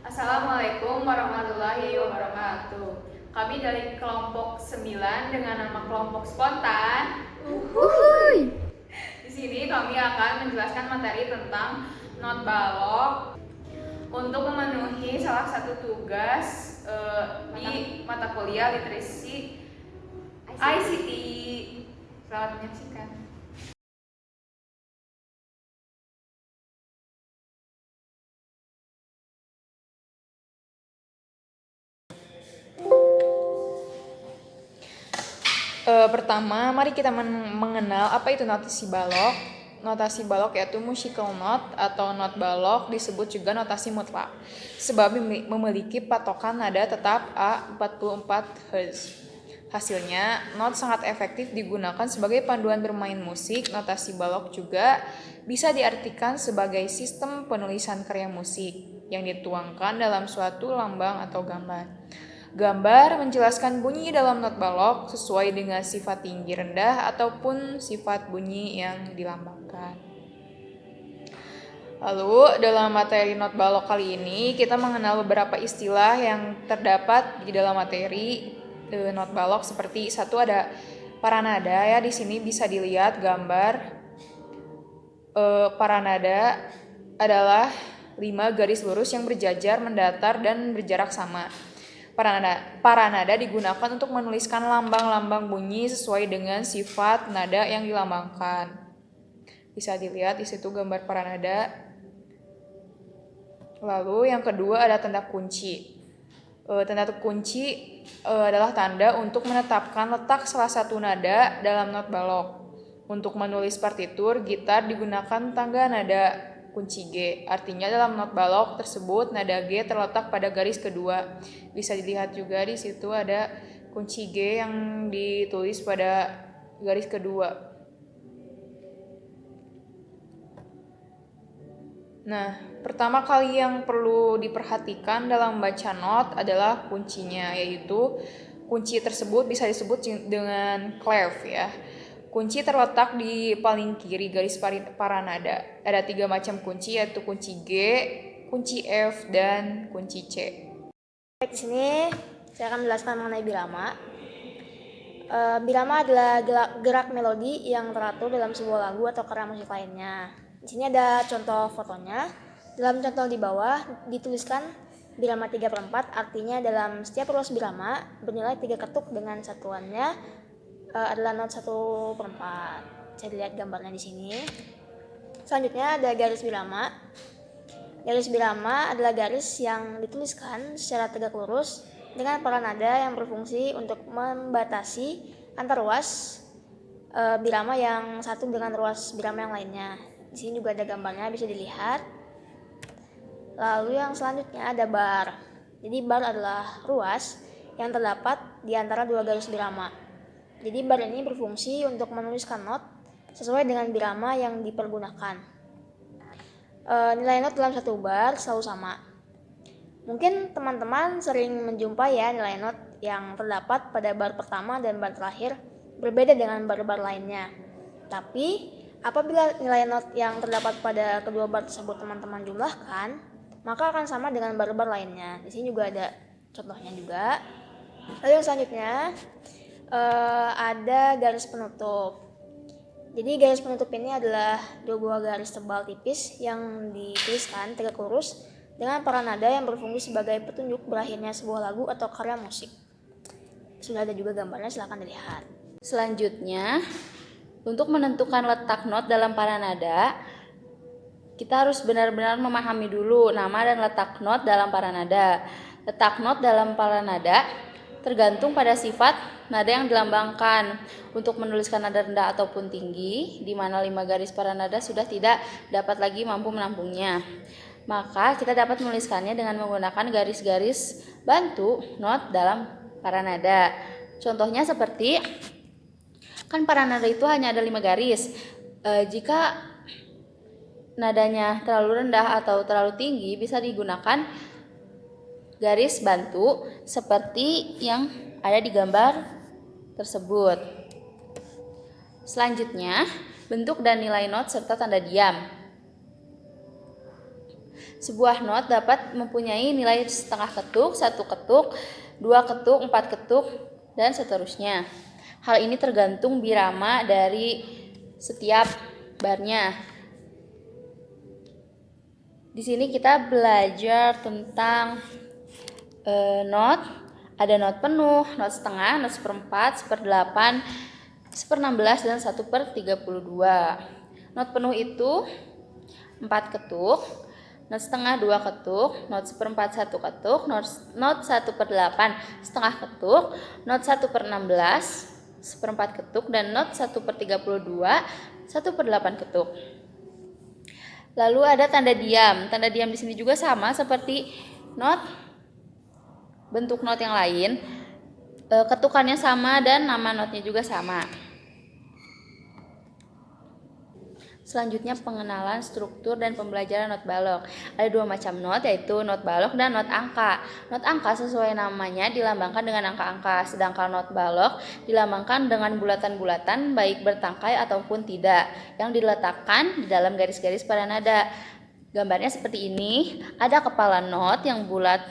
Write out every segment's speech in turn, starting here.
Assalamualaikum warahmatullahi wabarakatuh. Kami dari kelompok 9 dengan nama kelompok spontan. Uhuy. Di sini kami akan menjelaskan materi tentang not balok untuk memenuhi salah satu tugas di mata kuliah literasi ICT. Selamat menyaksikan. Pertama, mari kita mengenal apa itu notasi balok. Notasi balok yaitu musical note atau not balok, disebut juga notasi mutlak, sebab memiliki patokan nada tetap A44 Hz. Hasilnya, not sangat efektif digunakan sebagai panduan bermain musik. Notasi balok juga bisa diartikan sebagai sistem penulisan karya musik yang dituangkan dalam suatu lambang atau gambar. Gambar menjelaskan bunyi dalam not balok sesuai dengan sifat tinggi rendah ataupun sifat bunyi yang dilambangkan. Lalu dalam materi not balok kali ini kita mengenal beberapa istilah yang terdapat di dalam materi not balok. Seperti satu, ada paranada ya. Di sini bisa dilihat gambar paranada adalah 5 garis lurus yang berjajar, mendatar, dan berjarak sama. Paranada digunakan untuk menuliskan lambang-lambang bunyi sesuai dengan sifat nada yang dilambangkan. Bisa dilihat di situ gambar paranada. Lalu yang kedua ada tanda kunci. Tanda kunci adalah tanda untuk menetapkan letak salah satu nada dalam not balok. Untuk menulis partitur gitar digunakan tangga nada kunci G. Artinya dalam not balok tersebut nada G terletak pada garis kedua. Bisa dilihat juga di situ ada kunci G yang ditulis pada garis kedua. Nah, pertama kali yang perlu diperhatikan dalam membaca not adalah kuncinya, yaitu kunci tersebut bisa disebut dengan clef ya. Kunci terletak di paling kiri garis paranada. Ada 3 macam kunci, yaitu kunci G, kunci F, dan kunci C. Baik, di sini saya akan menjelaskan mengenai birama. Birama adalah gerak melodi yang teratur dalam sebuah lagu atau karya musik lainnya. Di sini ada contoh fotonya. Dalam contoh di bawah dituliskan birama 3/4, artinya dalam setiap ruas birama bernilai 3 ketuk dengan satuannya adalah not 1/4. Saya lihat gambarnya di sini. Selanjutnya ada garis birama. Garis birama adalah garis yang dituliskan secara tegak lurus dengan paranada yang berfungsi untuk membatasi antar ruas birama yang satu dengan ruas birama yang lainnya. Di sini juga ada gambarnya, bisa dilihat. Lalu yang selanjutnya ada bar. Jadi bar adalah ruas yang terdapat di antara dua garis birama. Jadi bar ini berfungsi untuk menuliskan not sesuai dengan birama yang dipergunakan. Nilai not dalam satu bar selalu sama. Mungkin teman-teman sering menjumpai ya nilai not yang terdapat pada bar pertama dan bar terakhir berbeda dengan bar-bar lainnya. Tapi apabila nilai not yang terdapat pada kedua bar tersebut teman-teman jumlahkan, maka akan sama dengan bar-bar lainnya. Di sini juga ada contohnya juga. Lalu yang selanjutnya ada garis penutup. Jadi garis penutup ini adalah dua buah garis tebal tipis yang dituliskan tegak lurus dengan paranada yang berfungsi sebagai petunjuk berakhirnya sebuah lagu atau karya musik. Sudah ada juga gambarnya, silahkan dilihat. Selanjutnya, untuk menentukan letak not dalam paranada, kita harus benar-benar memahami dulu nama dan letak not dalam paranada. Letak not dalam paranada tergantung pada sifat nada yang dilambangkan. Untuk menuliskan nada rendah ataupun tinggi, di mana 5 garis paranada sudah tidak dapat lagi mampu menampungnya, maka kita dapat menuliskannya dengan menggunakan garis-garis bantu not dalam paranada. Contohnya seperti, kan paranada itu hanya ada 5 garis. Jika nadanya terlalu rendah atau terlalu tinggi, bisa digunakan garis bantu seperti yang ada di gambar tersebut. Selanjutnya, bentuk dan nilai not serta tanda diam. Sebuah not dapat mempunyai nilai setengah ketuk, 1 ketuk, 2 ketuk, 4 ketuk, dan seterusnya. Hal ini tergantung birama dari setiap barnya. Di sini kita belajar tentang not. Ada not penuh, not setengah, not seperempat, 1/8, 1/16, dan 1/32. Not penuh itu 4 ketuk, not setengah 2 ketuk, not seperempat 1 ketuk, not 1/8 setengah ketuk, not 1/16 seperempat ketuk, dan not 1/32 1/8 ketuk. Lalu ada tanda diam. Tanda diam di sini juga sama seperti not, bentuk not yang lain. Ketukannya sama dan nama notnya juga sama. Selanjutnya pengenalan struktur dan pembelajaran not balok. Ada 2 macam not, yaitu not balok dan not angka. Not angka sesuai namanya dilambangkan dengan angka-angka, sedangkan not balok dilambangkan dengan bulatan-bulatan baik bertangkai ataupun tidak, yang diletakkan di dalam garis-garis pada nada. Gambarnya seperti ini, ada kepala not yang bulat,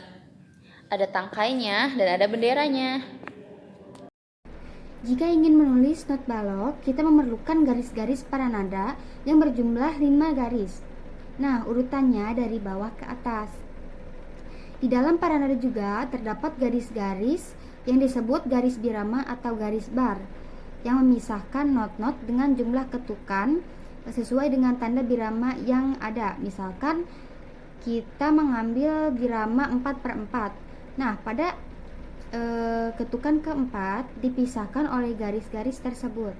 ada tangkainya, dan ada benderanya. Jika ingin menulis not balok, kita memerlukan garis-garis pada nada yang berjumlah 5 garis. Nah, urutannya dari bawah ke atas. Di dalam pada nada juga terdapat garis-garis yang disebut garis birama atau garis bar, yang memisahkan not-not dengan jumlah ketukan sesuai dengan tanda birama yang ada. Misalkan kita mengambil birama 4/4. Nah, pada ketukan keempat dipisahkan oleh garis-garis tersebut.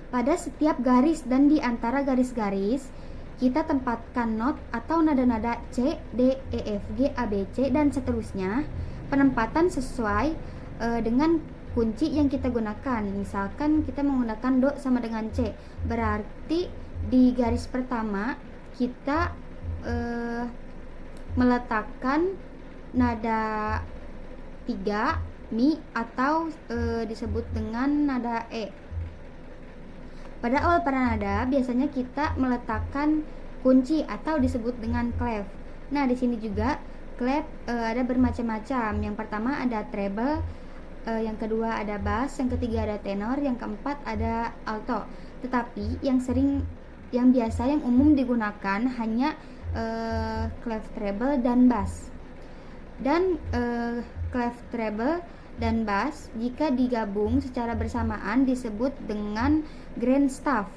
Pada setiap garis dan di antara garis-garis kita tempatkan not atau nada-nada C, D, E, F, G, A, B, C, dan seterusnya. Penempatan sesuai dengan kunci yang kita gunakan. Misalkan kita menggunakan do sama dengan C, berarti di garis pertama kita meletakkan nada 3 mi atau disebut dengan nada E. Pada awal pada nada biasanya kita meletakkan kunci atau disebut dengan clef. Nah, di sini juga clef ada bermacam-macam. Yang pertama ada treble, yang kedua ada bass, yang ketiga ada tenor, yang keempat ada alto. Tetapi yang biasa yang umum digunakan hanya clef treble dan bass. Dan clef treble dan bass jika digabung secara bersamaan disebut dengan grand staff.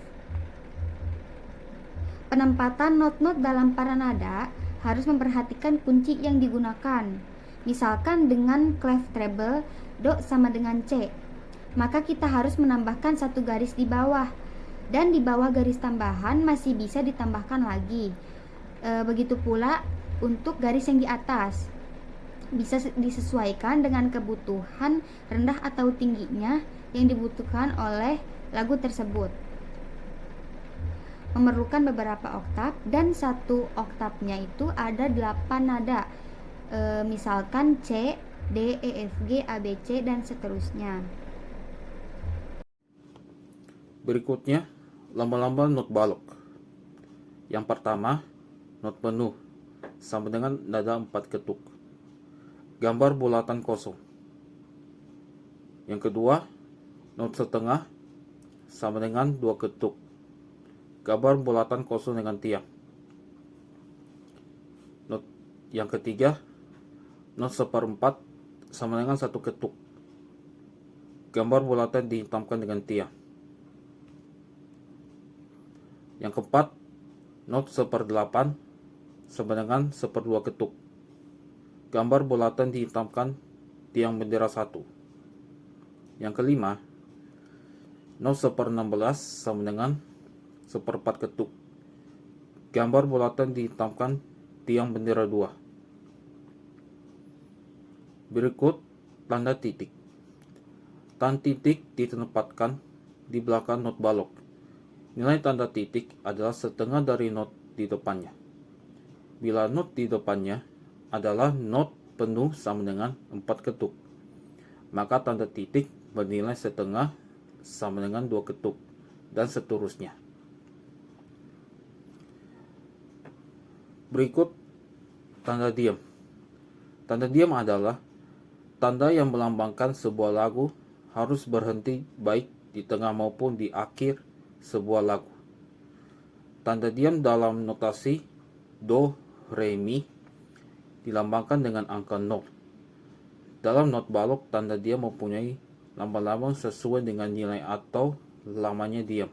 Penempatan not-not dalam para nada harus memperhatikan kunci yang digunakan. Misalkan dengan clef treble do sama dengan C, maka kita harus menambahkan 1 garis di bawah, dan di bawah garis tambahan masih bisa ditambahkan lagi. Begitu pula untuk garis yang di atas, bisa disesuaikan dengan kebutuhan rendah atau tingginya yang dibutuhkan oleh lagu tersebut. Memerlukan beberapa oktav, dan 1 oktavnya itu ada 8 nada. Misalkan C, D, E, F, G, A, B, C, dan seterusnya. Berikutnya, lamba-lamba not balok. Yang pertama, not penuh, sama dengan nada 4 ketuk. Gambar bulatan kosong. Yang kedua, not setengah, sama dengan 2 ketuk. Gambar bulatan kosong dengan tiang. Not yang ketiga, not 1/4, sama dengan 1 ketuk. Gambar bulatan dihitamkan dengan tiang. Yang keempat, not 1/8, sama dengan 1/2 ketuk. Gambar bulatan dihitamkan tiang bendera 1. Yang kelima, not 1/16 sama dengan 1/4 ketuk. Gambar bulatan dihitamkan tiang bendera 2. Berikut tanda titik. Tanda titik ditempatkan di belakang not balok. Nilai tanda titik adalah setengah dari not di depannya. Bila not di depannya adalah not penuh sama dengan 4 ketuk, maka tanda titik bernilai setengah sama dengan 2 ketuk, dan seterusnya. Berikut tanda diam. Tanda diam adalah tanda yang melambangkan sebuah lagu harus berhenti baik di tengah maupun di akhir sebuah lagu. Tanda diam dalam notasi do, re, mi dilambangkan dengan angka 0. Dalam not balok, tanda diam mempunyai lambang-lambang sesuai dengan nilai atau lamanya diam.